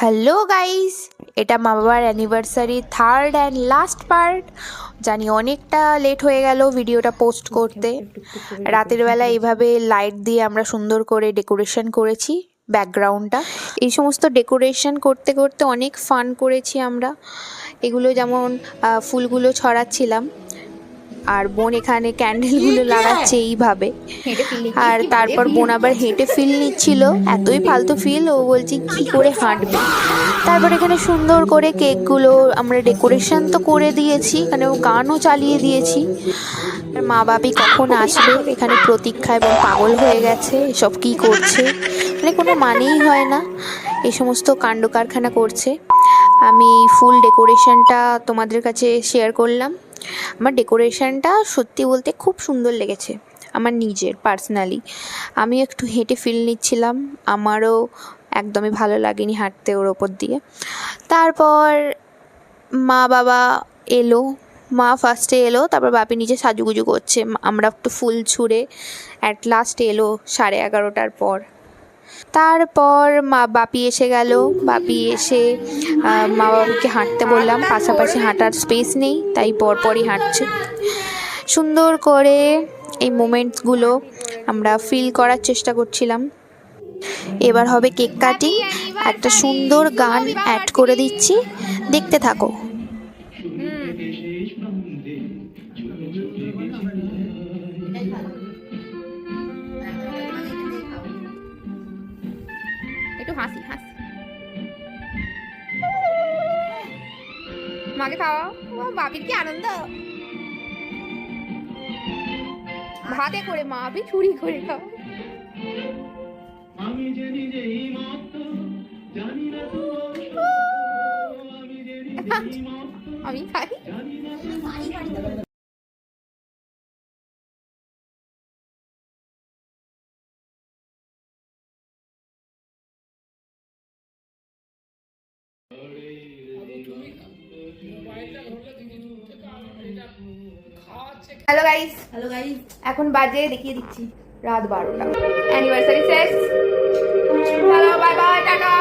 Hello guys, এটা মা বাবার anniversary third and last part. জানি অনেকটা লেট হয়ে গেল ভিডিওটা পোস্ট করতে। রাতের বেলা এইভাবে লাইট দিয়ে আমরা সুন্দর করে ডেকোরেশন করেছি ব্যাকগ্রাউন্ডটা। এই সমস্ত ডেকোরেশন করতে করতে অনেক ফান করেছি আমরা। এগুলো যেমন ফুলগুলো ছড়াচ্ছিলাম, আর বোন এখানে ক্যান্ডেলগুলো লাগাচ্ছে এইভাবে। আর তারপর বোন আবার হেঁটে ফিল নিচ্ছিল, এতই ফালতু ফিল, ও বলছি কি করে হাঁটবে। তারপর এখানে সুন্দর করে কেকগুলো আমরা ডেকোরেশন তো করে দিয়েছি, এখানে গানও চালিয়ে দিয়েছি। মা বাপি কখন আসবে এখানে প্রতীক্ষা এবং পাগল হয়ে গেছে, এসব কি করছে মানে কোনো মানেই হয় না। এই সমস্ত কাণ্ড কারখানা করছে। আমি ফুল ডেকোরেশনটা তোমাদের কাছে শেয়ার করলাম। আমার ডেকোরেশনটা সত্যি বলতে খুব সুন্দর লেগেছে আমার নিজের পার্সোনালি। আমি একটু হেঁটে ফিল নিচ্ছিলাম, আমারও একদমই ভালো লাগেনি হাঁটতে ওর ওপর দিয়ে। তারপর মা বাবা এলো, মা ফার্স্টে এলো, তারপর বাপি নিচে সাজুগুজু করছে, আমরা একটু ফুল ছুঁড়ে অ্যাট লাস্ট এলো 11:30টার পর। তারপর বাপি এসে গেল। বাপি এসে মা বাবাকে হাঁটতে বললাম, পাশাপাশি হাঁটার স্পেস নেই তাই পরপরই হাঁটছে। সুন্দর করে এই মোমেন্টসগুলো আমরা ফিল করার চেষ্টা করছিলাম। এবার হবে কেক কাটিং, একটা সুন্দর গান অ্যাড করে দিচ্ছি, দেখতে থাকো। একটু হাসি হাসি, মাকে খাওয়া, বাপির কি আনন্দ। ভাতে করে মা বাপি চুরি করে খাও। আমি খাই। হ্যালো গাইস, এখন বাজে দেখিয়ে দিচ্ছি রাত 12টা। অ্যানিভার্সারি শেষ। চলো বাই বাই, টাটা।